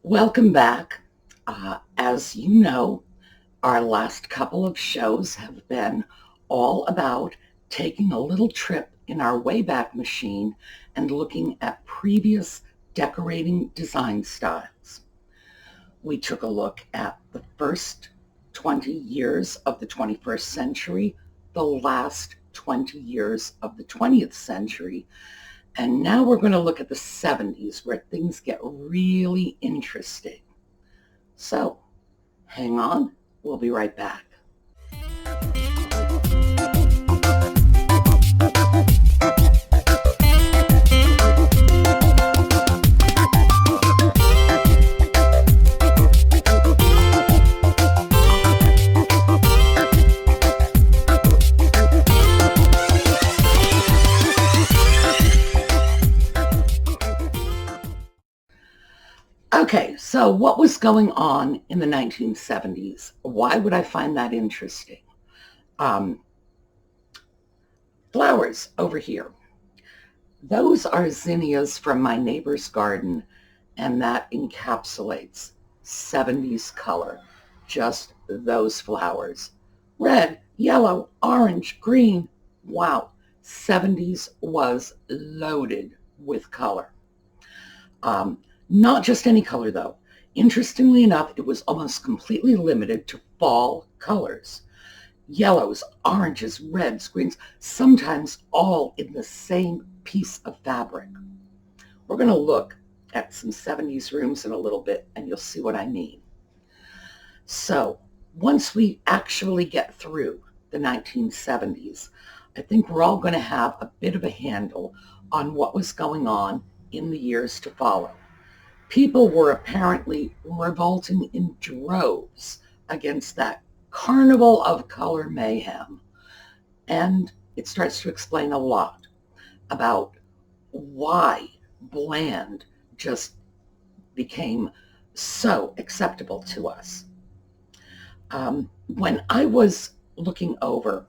Welcome back. As you know, our last couple of shows have been all about taking a little trip in our Wayback Machine and looking at previous decorating design styles. We took a look at the first 20 years of the 21st century, the last 20 years of the 20th century, and now we're going to look at the 70s, where things get really interesting. So, hang on, we'll be right back. Okay, so what was going on in the 1970s? Why would I find that interesting? Flowers over here. Those are zinnias from my neighbor's garden, and that encapsulates 70s color. Just those flowers. Red, yellow, orange, green. Wow, 70s was loaded with color. Not just any color, though. Interestingly enough, it was almost completely limited to fall colors. Yellows, oranges, reds, greens, sometimes all in the same piece of fabric. We're going to look at some 70s rooms in a little bit, and you'll see what I mean. So once we actually get through the 1970s, I think we're all going to have a bit of a handle on what was going on in the years to follow. People were apparently revolting in droves against that carnival of color mayhem. And it starts to explain a lot about why bland just became so acceptable to us. When I was looking over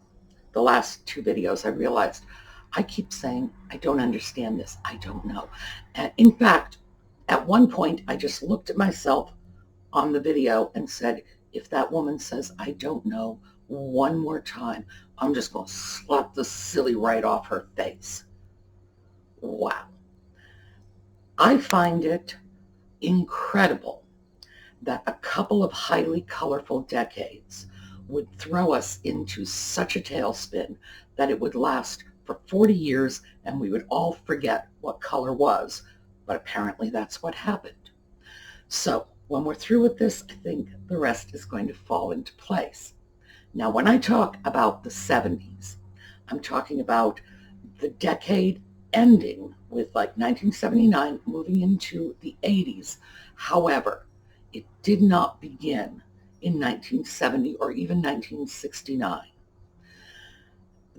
the last two videos, I realized I keep saying, I don't understand this. I don't know. And in fact, at one point, I just looked at myself on the video and said, if that woman says, I don't know, one more time, I'm just going to slap the silly right off her face. Wow. I find it incredible that a couple of highly colorful decades would throw us into such a tailspin that it would last for 40 years and we would all forget what color was. But apparently that's what happened. So when we're through with this, I think the rest is going to fall into place. Now, when I talk about the 70s, I'm talking about the decade ending with like 1979, moving into the 80s. However, it did not begin in 1970 or even 1969.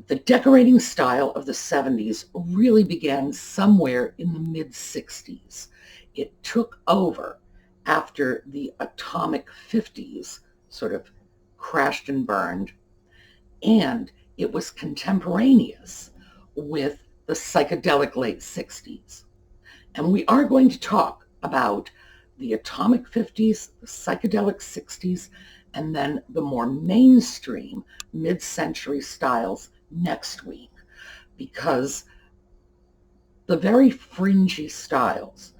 The decorating style of the 70s really began somewhere in the mid-60s. It took over after the atomic 50s sort of crashed and burned, and it was contemporaneous with the psychedelic late 60s. And we are going to talk about the atomic 50s, the psychedelic 60s, and then the more mainstream mid-century styles next week, because the very fringy styles,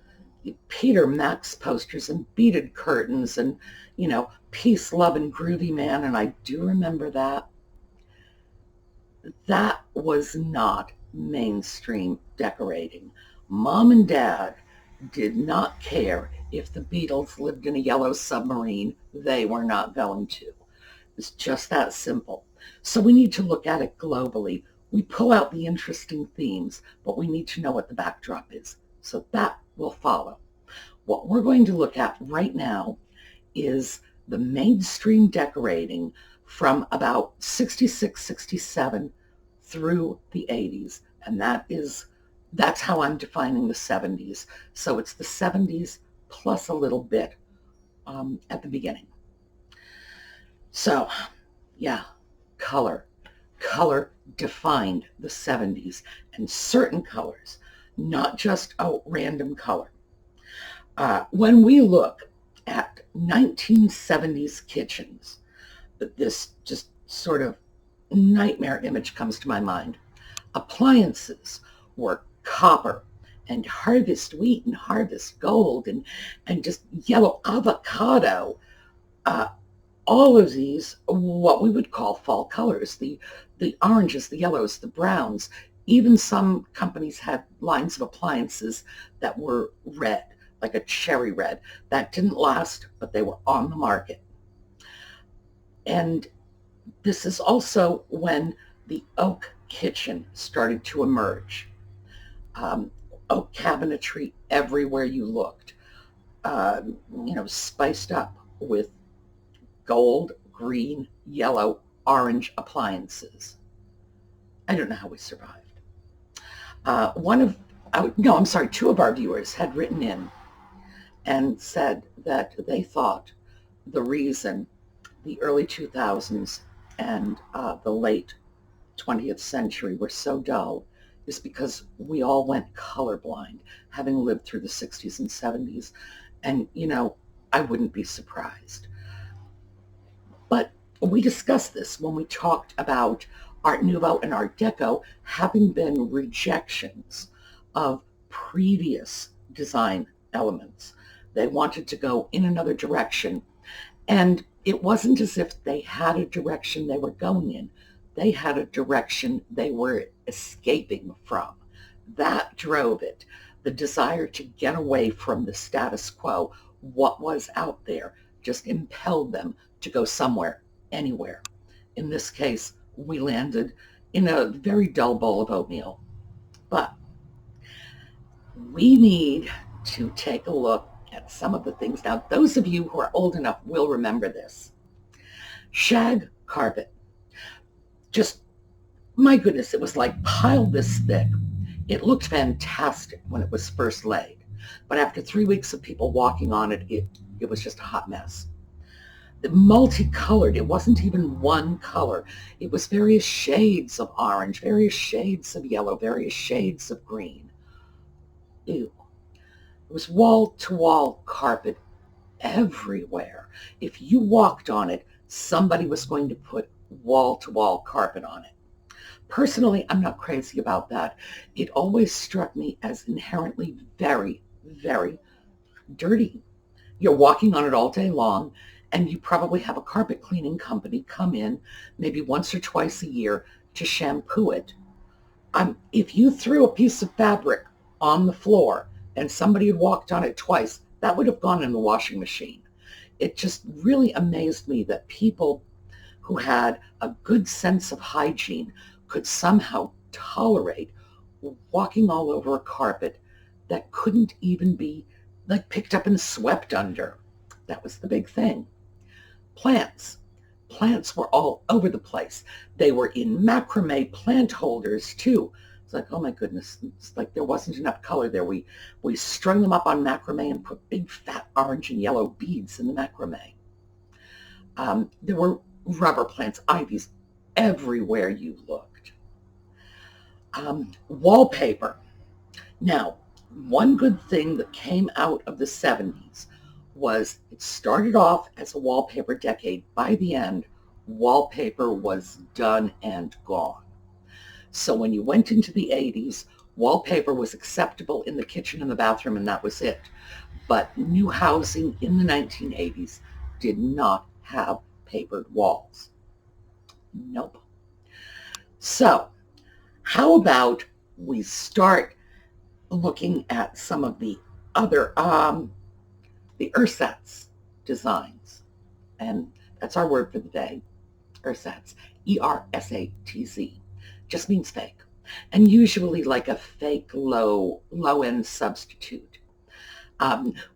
Peter Max posters and beaded curtains and, peace, love, and groovy man, and I do remember that was not mainstream decorating. Mom and Dad did not care if the Beatles lived in a yellow submarine. They were not going to. It's just that simple. So we need to look at it globally. We pull out the interesting themes, but we need to know what the backdrop is. So that will follow. What we're going to look at right now is the mainstream decorating from about 66, 67 through the 80s. And that's how I'm defining the 70s. So it's the 70s plus a little bit at the beginning. So, yeah. Color defined the 70s, and certain colors, not just a random color. When we look 1970s kitchens. This just sort of nightmare image comes to my mind. Appliances were copper and harvest wheat and harvest gold and just yellow avocado. All of these, what we would call fall colors, the oranges, the yellows, the browns. Even some companies had lines of appliances that were red, like a cherry red. That didn't last, but they were on the market. And this is also when the oak kitchen started to emerge. Oak cabinetry everywhere you looked, spiced up with gold, green, yellow, orange appliances. I don't know how we survived. Two of our viewers had written in and said that they thought the reason the early 2000s and the late 20th century were so dull is because we all went colorblind, having lived through the 60s and 70s. And, I wouldn't be surprised. But we discussed this when we talked about Art Nouveau and Art Deco having been rejections of previous design elements. They wanted to go in another direction. And it wasn't as if they had a direction they were going in. They had a direction they were escaping from. That drove it. The desire to get away from the status quo, what was out there, just impelled them to go somewhere, anywhere. In this case, we landed in a very dull bowl of oatmeal. But we need to take a look at some of the things. Now, those of you who are old enough will remember this. Shag carpet. Just, my goodness, it was like piled this thick. It looked fantastic when it was first laid. But after 3 weeks of people walking on it, it was just a hot mess. The multicolored, it wasn't even one color. It was various shades of orange, various shades of yellow, various shades of green. Ew. It was wall-to-wall carpet everywhere. If you walked on it, somebody was going to put wall-to-wall carpet on it. Personally, I'm not crazy about that. It always struck me as inherently very, very dirty. You're walking on it all day long, and you probably have a carpet cleaning company come in maybe once or twice a year to shampoo it. If you threw a piece of fabric on the floor and somebody had walked on it twice, that would have gone in the washing machine. It just really amazed me that people who had a good sense of hygiene could somehow tolerate walking all over a carpet that couldn't even be picked up and swept under. That was the big thing. Plants. Plants were all over the place. They were in macrame plant holders too. It's like, oh my goodness, it's like there wasn't enough color there. We strung them up on macrame and put big fat orange and yellow beads in the macrame. There were rubber plants, ivies, everywhere you looked. Wallpaper. Now, one good thing that came out of the 70s was it started off as a wallpaper decade. By the end, wallpaper was done and gone. So when you went into the 80s, wallpaper was acceptable in the kitchen and the bathroom, and that was it. But new housing in the 1980s did not have papered walls. Nope. So how about we start looking at some of the other, the ersatz designs. And that's our word for the day, ersatz, E-R-S-A-T-Z. Just means fake. And usually like a fake low-end substitute.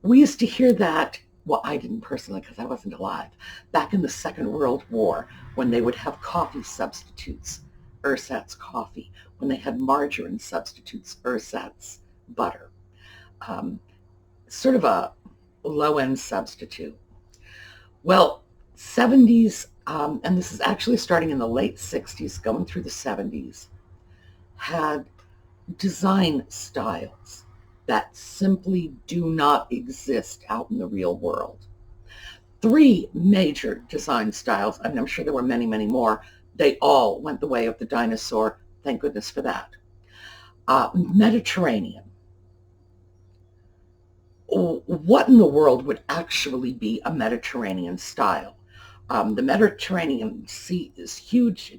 We used to hear that, well, I didn't personally because I wasn't alive, back in the Second World War when they would have coffee substitutes, ersatz coffee. When they had margarine substitutes, ersatz butter. Sort of a low-end substitute. Well, 70s, and this is actually starting in the late 60s, going through the 70s, had design styles that simply do not exist out in the real world. Three major design styles, and I'm sure there were many, many more. They all went the way of the dinosaur. Thank goodness for that. Mediterranean. What in the world would actually be a Mediterranean style? The Mediterranean Sea is huge.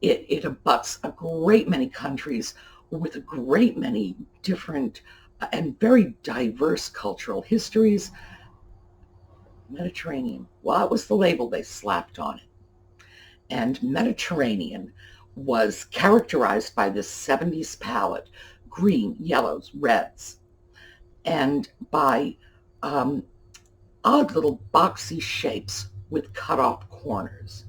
It abuts a great many countries with a great many different and very diverse cultural histories. Mediterranean, well, that was the label they slapped on it. And Mediterranean was characterized by this 70s palette, green, yellows, reds, and by odd little boxy shapes with cut-off corners.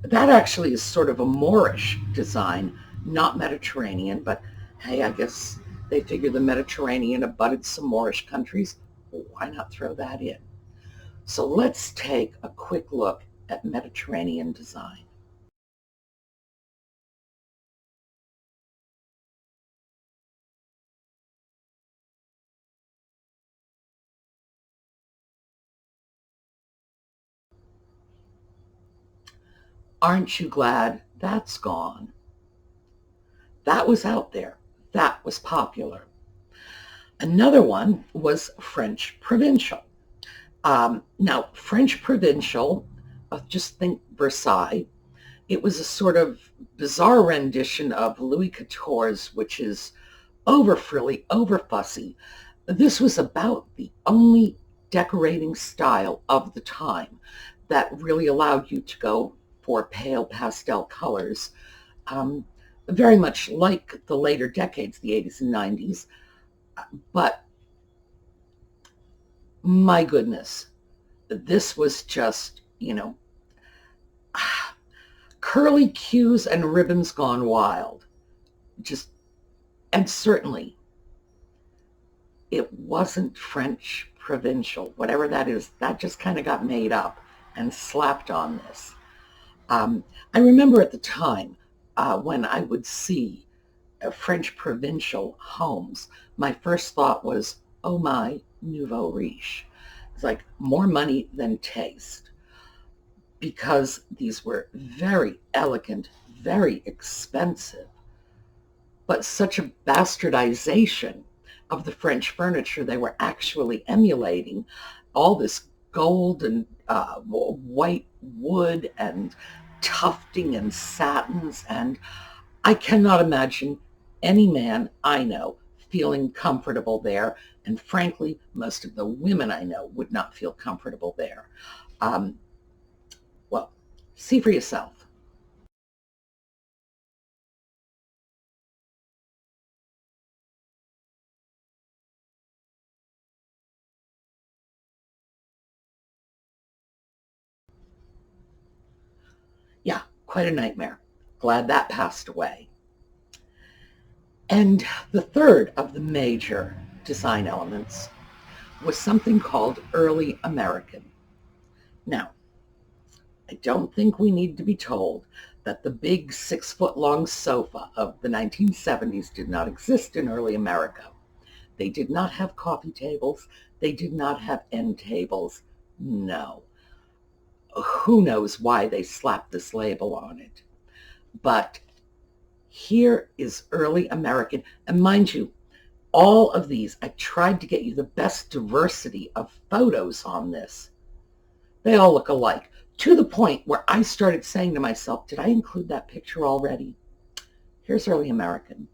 That actually is sort of a Moorish design, not Mediterranean, but hey, I guess they figure the Mediterranean abutted some Moorish countries. Why not throw that in? So let's take a quick look at Mediterranean design. Aren't you glad that's gone? That was out there. That was popular. Another one was French provincial. Now, French provincial, just think Versailles. It was a sort of bizarre rendition of Louis XIV's, which is over frilly, over fussy. This was about the only decorating style of the time that really allowed you to go for pale pastel colors, very much like the later decades, the 80s and 90s. But my goodness, this was just, curly cues and ribbons gone wild. Just, and certainly it wasn't French provincial, whatever that is. That just kind of got made up and slapped on this. I remember at the time when I would see French provincial homes, my first thought was, oh my, nouveau riche. It's like more money than taste, because these were very elegant, very expensive, but such a bastardization of the French furniture they were actually emulating. All this gold and white wood and tufting and satins, and I cannot imagine any man I know feeling comfortable there, and frankly, most of the women I know would not feel comfortable there. Well, see for yourself. Yeah, quite a nightmare. Glad that passed away. And the third of the major design elements was something called early American. Now, I don't think we need to be told that the big 6-foot long sofa of the 1970s did not exist in early America. They did not have coffee tables. They did not have end tables. No. Who knows why they slapped this label on it. But here is early American. And mind you, all of these, I tried to get you the best diversity of photos on this. They all look alike, to the point where I started saying to myself, did I include that picture already? Here's early American.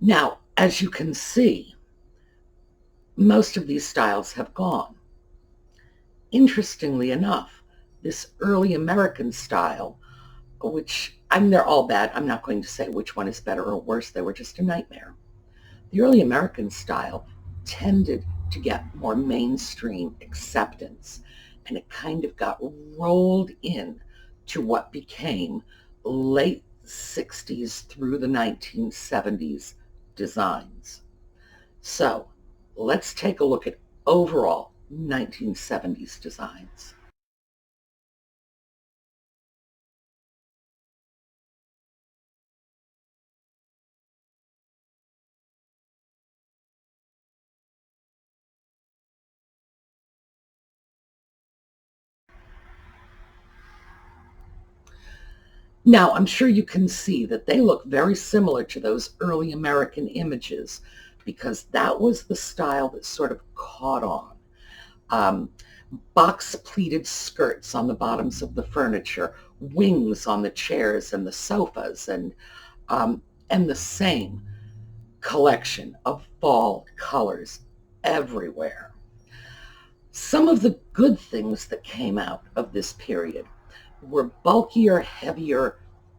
Now, as you can see, most of these styles have gone. Interestingly enough, this early American style, which, they're all bad. I'm not going to say which one is better or worse. They were just a nightmare. The early American style tended to get more mainstream acceptance, and it kind of got rolled in to what became late 60s through the 1970s designs. So let's take a look at overall 1970s designs. Now, I'm sure you can see that they look very similar to those early American images because that was the style that sort of caught on. Box pleated skirts on the bottoms of the furniture, wings on the chairs and the sofas, and the same collection of fall colors everywhere. Some of the good things that came out of this period were bulkier, heavier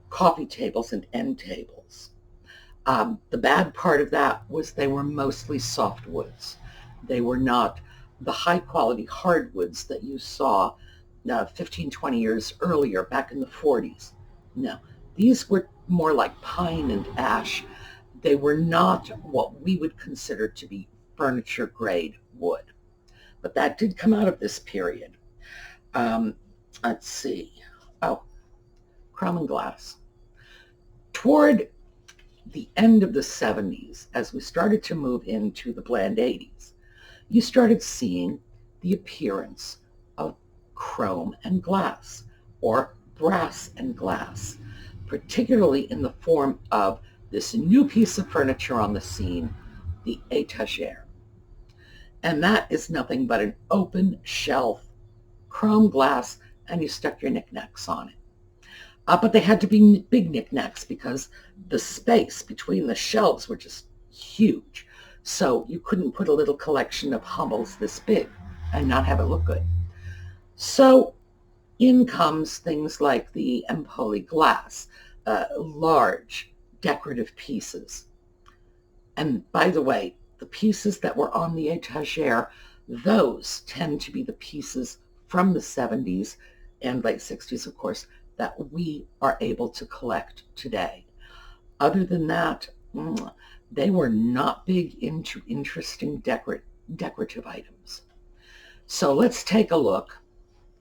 coffee tables and end tables. The bad part of that was they were mostly softwoods. They were not the high-quality hardwoods that you saw 15, 20 years earlier, back in the 40s. No, these were more like pine and ash. They were not what we would consider to be furniture-grade wood. But that did come out of this period. Let's see. Oh, chrome and glass. Toward the end of the 70s, as we started to move into the bland 80s, you started seeing the appearance of chrome and glass, or brass and glass, particularly in the form of this new piece of furniture on the scene, the étagère. And that is nothing but an open shelf, chrome glass, and you stuck your knickknacks on it. But they had to be big knickknacks because the space between the shelves were just huge. So you couldn't put a little collection of Hummels this big and not have it look good. So in comes things like the Empoli glass, large decorative pieces. And by the way, the pieces that were on the étagère, those tend to be the pieces from the 70s and late 60s, of course, that we are able to collect today. Other than that, they were not big into interesting decorative items. So let's take a look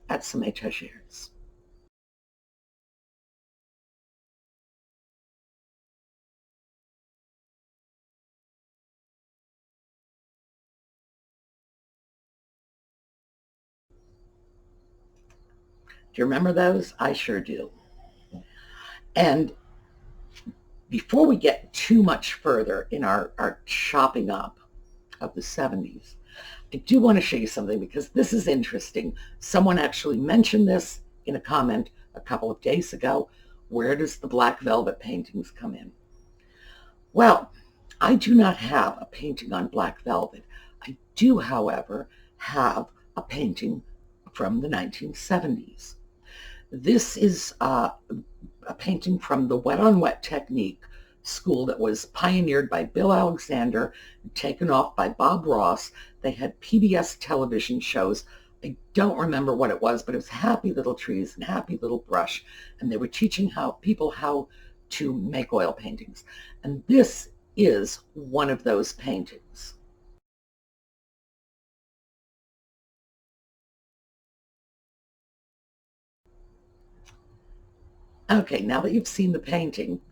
at some étagères. Do you remember those? I sure do. And before we get too much further in our chopping up of the 70s, I do want to show you something because this is interesting. Someone actually mentioned this in a comment a couple of days ago. Where does the black velvet paintings come in? Well, I do not have a painting on black velvet. I do, however, have a painting from the 1970s. This is a painting from the wet-on-wet technique school that was pioneered by Bill Alexander, taken off by Bob Ross. They had PBS television shows. I don't remember what it was, but it was Happy Little Trees and Happy Little Brush, and they were teaching people how to make oil paintings. And this is one of those paintings. Okay, now that you've seen the painting,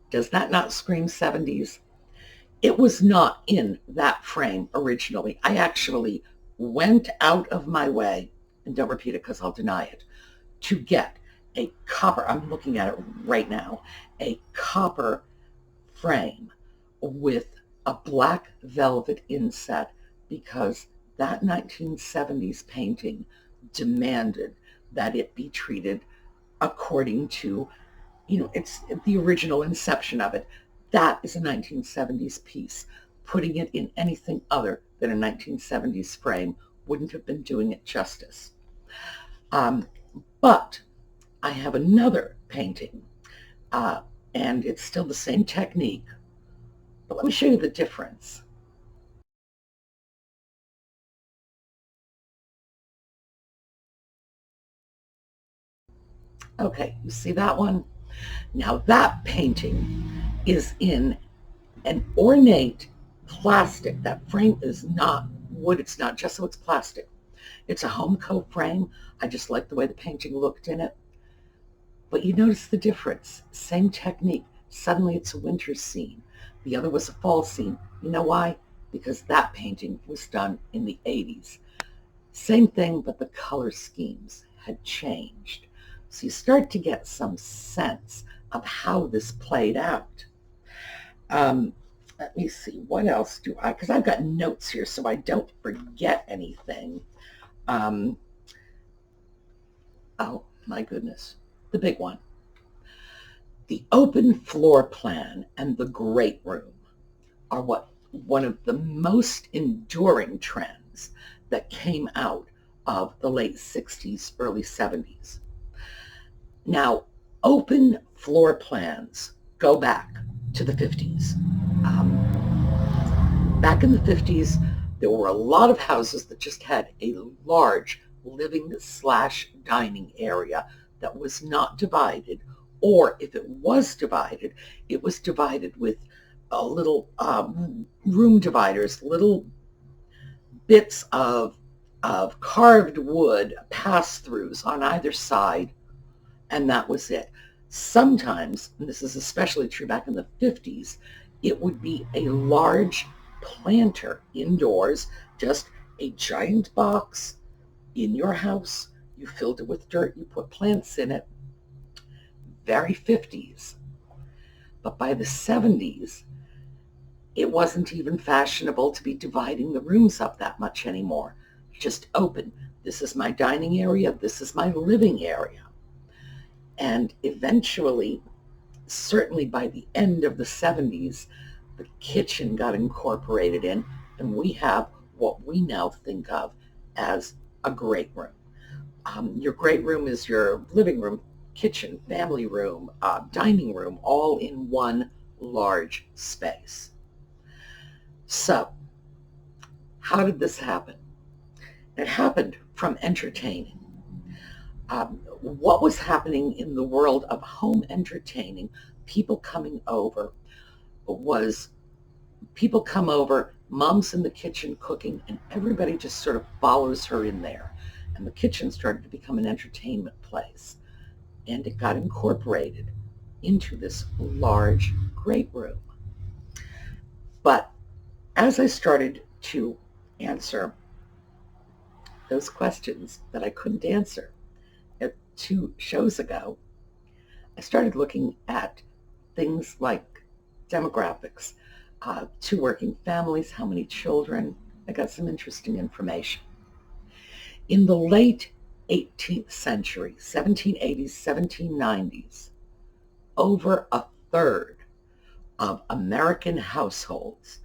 does that not scream 70s? It was not in that frame originally. I actually went out of my way, and don't repeat it because I'll deny it, to get a copper, I'm looking at it right now, a copper frame with a black velvet inset because that 1970s painting demanded that it be treated according to, it's the original inception of it. That is a 1970s piece. Putting it in anything other than a 1970s frame wouldn't have been doing it justice. But I have another painting, and it's still the same technique. But let me show you the difference. Okay, you see that one? Now that painting is in an ornate plastic. That frame is not wood, it's not just so it's plastic. It's a Homeco frame. I just like the way the painting looked in it. But you notice the difference. Same technique. Suddenly it's a winter scene. The other was a fall scene. You know why? Because that painting was done in the 80s. Same thing, but the color schemes had changed. So you start to get some sense of how this played out. Let me see, what else do I, because I've got notes here so I don't forget anything. Oh my goodness, the big one. The open floor plan and the great room are one of the most enduring trends that came out of the late 60s, early 70s. Now, open floor plans go back to the 50s. Back in the 50s, there were a lot of houses that just had a large living/dining area that was not divided, or if it was divided with little room dividers, little bits of carved wood pass-throughs on either side, and that was it. Sometimes, and this is especially true back in the 50s, it would be a large planter indoors, just a giant box in your house. You filled it with dirt, you put plants in it. Very 50s. But by the 70s, it wasn't even fashionable to be dividing the rooms up that much anymore. Just open. This is my dining area. This is my living area. And eventually, certainly by the end of the 70s, the kitchen got incorporated in, and we have what we now think of as a great room. Your great room is your living room, kitchen, family room, dining room, all in one large space. So, how did this happen? It happened from entertaining. What was happening in the world of home entertaining, people coming over, was people come over, mom's in the kitchen cooking, and everybody just sort of follows her in there. And the kitchen started to become an entertainment place. And it got incorporated into this large great room. But as I started to answer those questions that I couldn't answer 2 shows ago, I started looking at things like demographics, 2 working families, how many children. I got some interesting information. In the late 18th century, 1780s, 1790s, over a third of American households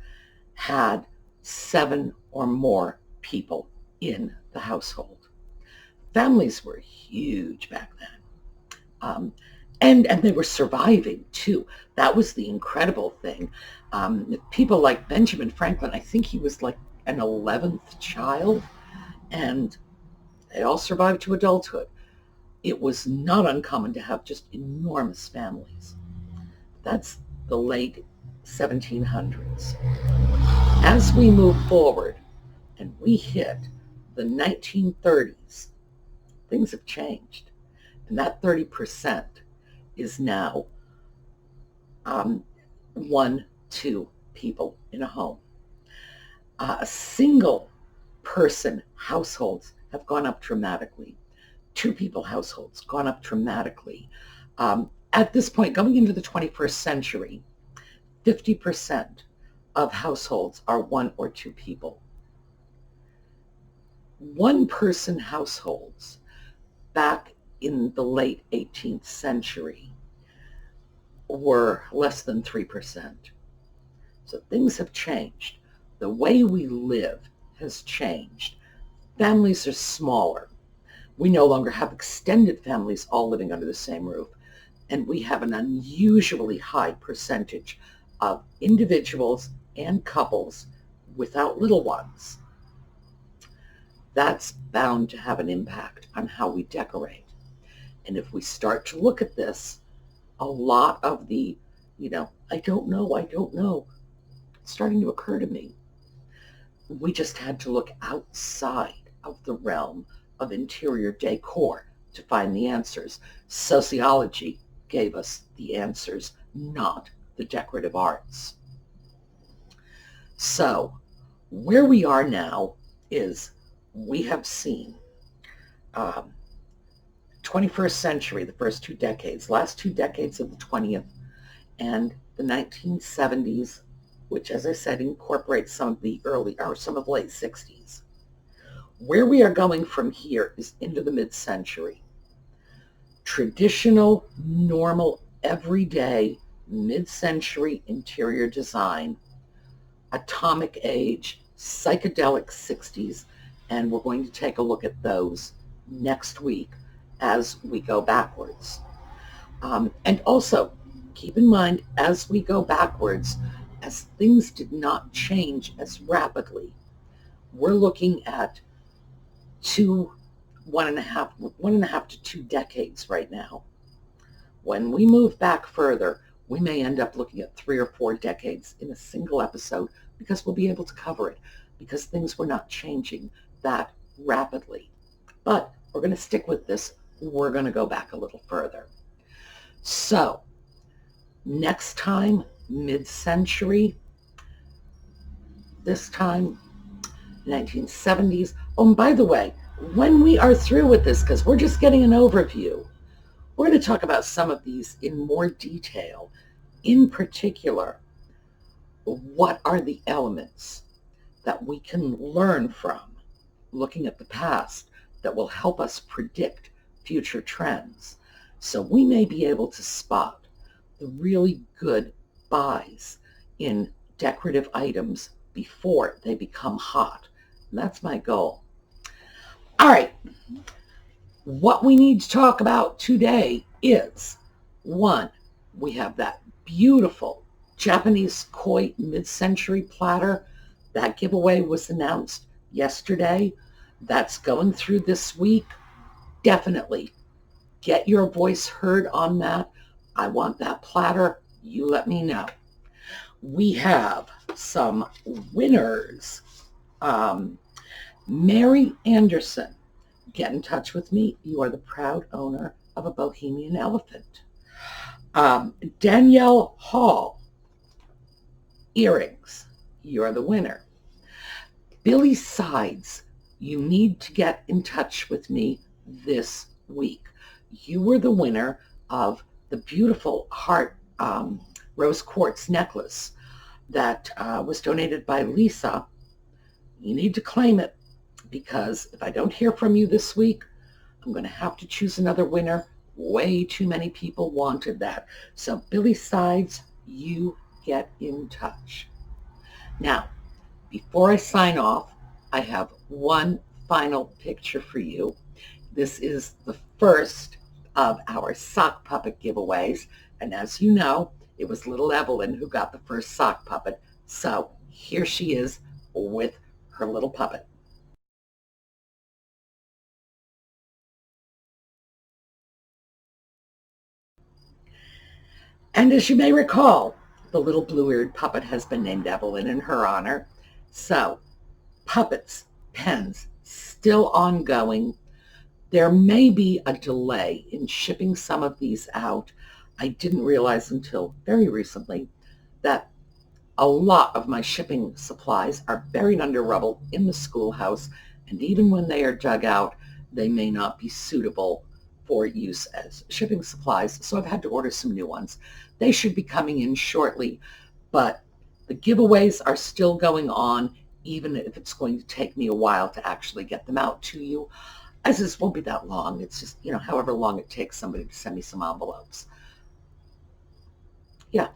had 7 or more people in the household. Families were huge back then. And they were surviving too. That was the incredible thing. People like Benjamin Franklin, I think he was like an 11th child, and they all survived to adulthood. It was not uncommon to have just enormous families. That's the late 1700s. As we move forward and we hit the 1930s, things have changed. And that 30% is now 1, 2 people in a home. Single person households have gone up dramatically. 2 people households gone up dramatically. At this point, going into the 21st century, 50% of households are 1 or 2 people. 1 person households back in the late 18th century were less than 3%. So things have changed. The way we live has changed. Families are smaller. We no longer have extended families all living under the same roof, and we have an unusually high percentage of individuals and couples without little ones. That's bound to have an impact on how we decorate. And if we start to look at this, a lot of the, I don't know, it's starting to occur to me. We just had to look outside of the realm of interior decor to find the answers. Sociology gave us the answers, not the decorative arts. So where we are now is we have seen 21st century, the first 2 decades, last 2 decades of the 20th, and the 1970s, which, as I said, incorporates some of the early or some of the late 60s. Where we are going from here is into the mid-century. Traditional, normal, everyday, mid-century interior design, atomic age, psychedelic 60s, and we're going to take a look at those next week as we go backwards. And also, keep in mind, as we go backwards, as things did not change as rapidly, we're looking at one and a half to 2 decades right now. When we move back further, we may end up looking at 3 or 4 decades in a single episode because we'll be able to cover it because things were not changing that rapidly. But we're going to stick with this. We're going to go back a little further. So next time, mid-century, this time 1970s. Oh, and by the way, when we are through with this, because we're just getting an overview, we're going to talk about some of these in more detail. In particular, what are the elements that we can learn from looking at the past that will help us predict future trends? So we may be able to spot the really good buys in decorative items before they become hot. And that's my goal. All right. What we need to talk about today is, one, we have that beautiful Japanese koi mid-century platter. That giveaway was announced yesterday. That's going through this week. Definitely get your voice heard on that. I want that platter. You let me know. We have some winners. Mary Anderson, get in touch with me. You are the proud owner of a Bohemian elephant. Danielle Hall, earrings. You're the winner. Billy Sides, you need to get in touch with me this week. You were the winner of the beautiful heart rose quartz necklace that was donated by Lisa. You need to claim it because if I don't hear from you this week, I'm going to have to choose another winner. Way too many people wanted that. So Billy Sides, you get in touch. Now, before I sign off, I have one final picture for you. This is the first of our sock puppet giveaways. And as you know, it was little Evelyn who got the first sock puppet. So here she is with her little puppet. And as you may recall, the little blue-eared puppet has been named Evelyn in her honor. So puppets, pens, still ongoing. There may be a delay in shipping some of these out. I didn't realize until very recently that a lot of my shipping supplies are buried under rubble in the schoolhouse, and even when they are dug out, they may not be suitable for use as shipping supplies, so I've had to order some new ones. They should be coming in shortly, but the giveaways are still going on, even if it's going to take me a while to actually get them out to you, as this won't be that long. It's just, however long it takes somebody to send me some envelopes. Yeah.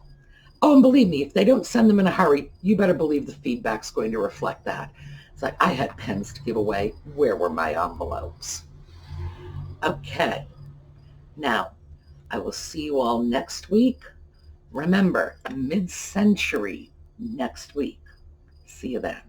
Oh, and believe me, if they don't send them in a hurry, you better believe the feedback's going to reflect that. It's like, I had pens to give away. Where were my envelopes? Okay. Now, I will see you all next week. Remember, mid-century next week. See you then.